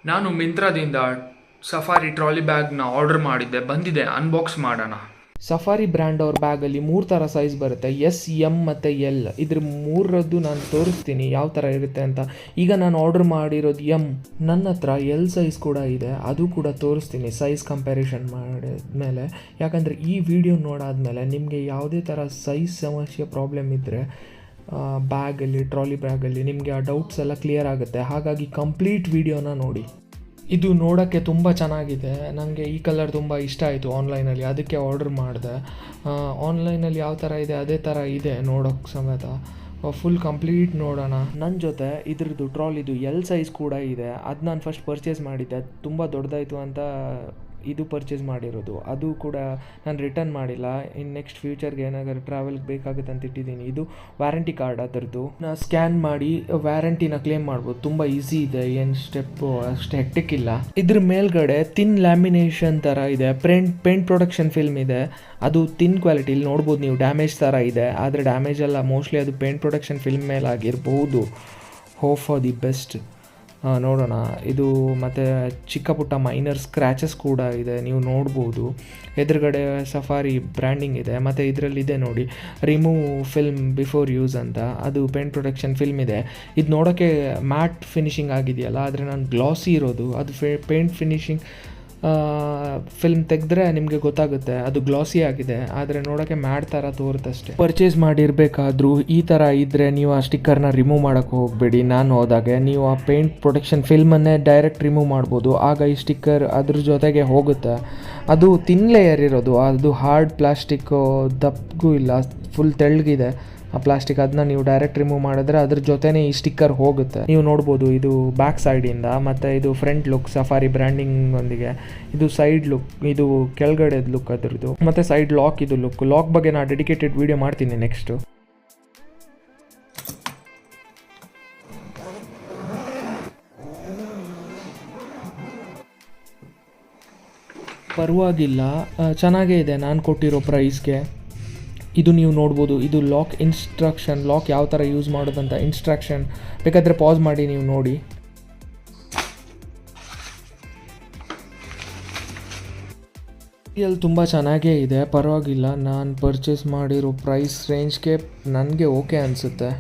ನಾನು ಮಿಂತ್ರಾದಿಂದ safari trolley ಬ್ಯಾಗ್ನ order ಮಾಡಿದ್ದೆ, ಬಂದಿದೆ, ಅನ್ಬಾಕ್ಸ್ ಮಾಡೋಣ. ಸಫಾರಿ ಬ್ರ್ಯಾಂಡ್ ಅವ್ರ ಬ್ಯಾಗಲ್ಲಿ 3 ಥರ ಸೈಜ್ ಬರುತ್ತೆ, ಎಸ್, ಎಮ್ ಮತ್ತು ಎಲ್. ಇದ್ರ ಮೂರರದ್ದು ನಾನು ತೋರಿಸ್ತೀನಿ ಯಾವ ಥರ ಇರುತ್ತೆ ಅಂತ. ಈಗ ನಾನು ಆರ್ಡರ್ ಮಾಡಿರೋದು ಎಮ್. ನನ್ನ ಹತ್ರ ಎಲ್ ಸೈಜ್ ಕೂಡ ಇದೆ, ಅದು ಕೂಡ ತೋರಿಸ್ತೀನಿ ಸೈಜ್ ಕಂಪ್ಯಾರಿಷನ್ ಮಾಡಿದ್ಮೇಲೆ. ಯಾಕಂದರೆ ಈ ವಿಡಿಯೋ ನೋಡಾದ್ಮೇಲೆ ನಿಮಗೆ ಯಾವುದೇ ಥರ ಸೈಜ್ ಸಮಸ್ಯೆ ಪ್ರಾಬ್ಲಮ್ ಇದ್ದರೆ ಬ್ಯಾಗಲ್ಲಿ, ಟ್ರಾಲಿ ಬ್ಯಾಗಲ್ಲಿ ನಿಮಗೆ ಆ ಡೌಟ್ಸ್ ಎಲ್ಲ ಕ್ಲಿಯರ್ ಆಗುತ್ತೆ. ಹಾಗಾಗಿ ಕಂಪ್ಲೀಟ್ ವಿಡಿಯೋನ ನೋಡಿ. ಇದು ನೋಡೋಕ್ಕೆ ತುಂಬ ಚೆನ್ನಾಗಿದೆ. ನನಗೆ ಈ ಕಲರ್ ತುಂಬ ಇಷ್ಟ ಆಯಿತು ಆನ್ಲೈನಲ್ಲಿ, ಅದಕ್ಕೆ ಆರ್ಡರ್ ಮಾಡಿದೆ. ಆನ್ಲೈನಲ್ಲಿ ಯಾವ ಥರ ಇದೆ ಅದೇ ಥರ ಇದೆ ನೋಡೋಕ್ಕೆ ಸಮೇತ. ಫುಲ್ ಕಂಪ್ಲೀಟ್ ನೋಡೋಣ. ನನ್ನ ಜೊತೆ ಇದ್ರದ್ದು ಟ್ರಾಲಿದು ಎಲ್ ಸೈಜ್ ಕೂಡ ಇದೆ. ಅದು ನಾನು ಫಸ್ಟ್ ಪರ್ಚೇಸ್ ಮಾಡಿದ್ದೆ, ತುಂಬ ದೊಡ್ಡದಾಯಿತು ಅಂತ ಇದು ಪರ್ಚೇಸ್ ಮಾಡಿರೋದು. ಅದು ಕೂಡ ನಾನು ರಿಟರ್ನ್ ಮಾಡಿಲ್ಲ. ಇನ್ನು ನೆಕ್ಸ್ಟ್ ಫ್ಯೂಚರ್ಗೆ ಏನಾದರೂ ಟ್ರಾವೆಲ್ಗೆ ಬೇಕಾಗುತ್ತೆ ಅಂತ ಇಟ್ಟಿದ್ದೀನಿ. ಇದು ವ್ಯಾರಂಟಿ ಕಾರ್ಡ್ ಅದರದ್ದು. ನಾನು ಸ್ಕ್ಯಾನ್ ಮಾಡಿ ವ್ಯಾರಂಟಿನ ಕ್ಲೇಮ್ ಮಾಡ್ಬೋದು. ತುಂಬ ಈಸಿ ಇದೆ, ಏನು ಸ್ಟೆಪ್ಪು ಅಷ್ಟು ಹೆಕ್ಟಿಕ್ ಇಲ್ಲ. ಇದ್ರ ಮೇಲ್ಗಡೆ ತಿನ್ ಲ್ಯಾಮಿನೇಷನ್ ಥರ ಇದೆ, ಪೇಂಟ್ ಪ್ರೊಡಕ್ಷನ್ ಫಿಲ್ಮ್ ಇದೆ. ಅದು ತಿನ್ ಕ್ವಾಲಿಟಿಲಿ ನೋಡ್ಬೋದು ನೀವು, ಡ್ಯಾಮೇಜ್ ಥರ ಇದೆ. ಆದರೆ ಡ್ಯಾಮೇಜ್ ಅಲ್ಲ, ಮೋಸ್ಟ್ಲಿ ಅದು ಪೇಂಟ್ ಪ್ರೊಡಕ್ಷನ್ ಫಿಲ್ಮ್ ಮೇಲೆ ಆಗಿರ್ಬೋದು. Hope for the best. ನೋಡೋಣ. ಇದು ಮತ್ತು ಚಿಕ್ಕ ಪುಟ್ಟ ಮೈನರ್ ಸ್ಕ್ರ್ಯಾಚಸ್ ಕೂಡ ಇದೆ, ನೀವು ನೋಡ್ಬೋದು. ಎದುರುಗಡೆ ಸಫಾರಿ ಬ್ರ್ಯಾಂಡಿಂಗ್ ಇದೆ. ಮತ್ತು ಇದರಲ್ಲಿದೆ ನೋಡಿ, ರಿಮೂವ್ ಫಿಲ್ಮ್ ಬಿಫೋರ್ ಯೂಸ್ ಅಂತ. ಅದು ಪೇಂಟ್ ಪ್ರೊಡಕ್ಷನ್ ಫಿಲ್ಮ್ ಇದೆ. ಇದು ನೋಡೋಕ್ಕೆ ಮ್ಯಾಟ್ ಫಿನಿಷಿಂಗ್ ಆಗಿದೆಯಲ್ಲ, ಆದರೆ ನಾನು ಗ್ಲಾಸಿ ಇರೋದು. ಅದು ಪೇಂಟ್ ಫಿನಿಷಿಂಗ್ ಫಿಲ್ಮ್ ತೆಗೆದ್ರೆ ನಿಮಗೆ ಗೊತ್ತಾಗುತ್ತೆ ಅದು ಗ್ಲಾಸಿ ಆಗಿದೆ, ಆದರೆ ನೋಡೋಕ್ಕೆ ಮ್ಯಾಟ್ ಥರ ತೋರುತ್ತಷ್ಟೇ. ಪರ್ಚೇಸ್ ಮಾಡಿರಬೇಕಾದ್ರೂ ಈ ಥರ ಇದ್ದರೆ ನೀವು ಆ ಸ್ಟಿಕ್ಕರ್ನ ರಿಮೂವ್ ಮಾಡೋಕ್ಕೆ ಹೋಗಬೇಡಿ. ನಾನು ಹೋದಾಗೆ ನೀವು ಆ ಪೇಂಟ್ ಪ್ರೊಟೆಕ್ಷನ್ ಫಿಲ್ಮನ್ನೇ ಡೈರೆಕ್ಟ್ ರಿಮೂವ್ ಮಾಡ್ಬೋದು. ಆಗ ಈ ಸ್ಟಿಕ್ಕರ್ ಅದ್ರ ಜೊತೆಗೆ ಹೋಗುತ್ತೆ. ಅದು ತಿನ್ ಲೇಯರ್ ಇರೋದು, ಅದು ಹಾರ್ಡ್ ಪ್ಲಾಸ್ಟಿಕ್ಕು, ದಪ್ಪಗೂ ಇಲ್ಲ, ಫುಲ್ ತೆಳ್ಳಗಿದೆ ಆ ಪ್ಲಾಸ್ಟಿಕ್. ಅದನ್ನ ನೀವು ಡೈರೆಕ್ಟ್ ರಿಮೂವ್ ಮಾಡಿದ್ರೆ ಅದ್ರ ಜೊತೆನೇ ಈ ಸ್ಟಿಕ್ಕರ್ ಹೋಗುತ್ತೆ. ನೀವು ನೋಡ್ಬೋದು ಇದು ಬ್ಯಾಕ್ ಸೈಡಿಂದ, ಮತ್ತು ಇದು ಫ್ರಂಟ್ ಲುಕ್ ಸಫಾರಿ ಬ್ರ್ಯಾಂಡಿಂಗ್ ಒಂದಿಗೆ. ಇದು ಸೈಡ್ ಲುಕ್, ಇದು ಕೆಳಗಡೆದು ಲುಕ್ ಅದರದ್ದು. ಮತ್ತು ಸೈಡ್ ಲಾಕ್, ಇದು ಲಾಕ್ ಬಗ್ಗೆ ನಾನು ಡೆಡಿಕೇಟೆಡ್ ವಿಡಿಯೋ ಮಾಡ್ತೀನಿ ನೆಕ್ಸ್ಟು. ಪರವಾಗಿಲ್ಲ, ಚೆನ್ನಾಗೇ ಇದೆ ನಾನು ಕೊಟ್ಟಿರೋ ಪ್ರೈಸ್ಗೆ. ಇದು ನೀವು ನೋಡ್ಬೋದು, ಇದು ಲಾಕ್ ಇನ್ಸ್ಟ್ರಕ್ಷನ್, ಲಾಕ್ ಯಾವ ಥರ ಯೂಸ್ ಮಾಡೋದಂತ ಇನ್ಸ್ಟ್ರಕ್ಷನ್. ಬೇಕಾದರೆ ಪಾಸ್ ಮಾಡಿ ನೀವು ನೋಡಿ. ಇಲ್ಲಿ ತುಂಬ ಚೆನ್ನಾಗೇ ಇದೆ, ಪರವಾಗಿಲ್ಲ. ನಾನು ಪರ್ಚೇಸ್ ಮಾಡಿರೋ ಪ್ರೈಸ್ ರೇಂಜ್ಗೆ ನನಗೆ ಓಕೆ ಅನಿಸುತ್ತೆ.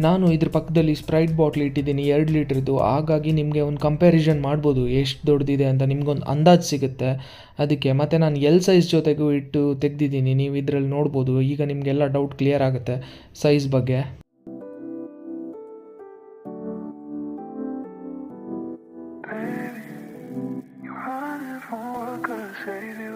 ನಾನು ಇದ್ರ ಪಕ್ಕದಲ್ಲಿ ಸ್ಪ್ರೈಟ್ ಬಾಟ್ಲ್ ಇಟ್ಟಿದ್ದೀನಿ 2 ಲೀಟ್ರದ್ದು. ಹಾಗಾಗಿ ನಿಮಗೆ ಒಂದು ಕಂಪ್ಯಾರಿಸನ್ ಮಾಡ್ಬೋದು ಎಷ್ಟು ದೊಡ್ಡದಿದೆ ಅಂತ, ನಿಮ್ಗೊಂದು ಅಂದಾಜು ಸಿಗುತ್ತೆ ಅದಕ್ಕೆ. ಮತ್ತು ನಾನು ಎಲ್ ಸೈಜ್ ಜೊತೆಗೂ ಇಟ್ಟು ತೆಗೆದಿದ್ದೀನಿ, ನೀವು ಇದರಲ್ಲಿ ನೋಡ್ಬೋದು. ಈಗ ನಿಮಗೆಲ್ಲ ಡೌಟ್ ಕ್ಲಿಯರ್ ಆಗುತ್ತೆ ಸೈಜ್ ಬಗ್ಗೆ. Baby, you're running from what could save you.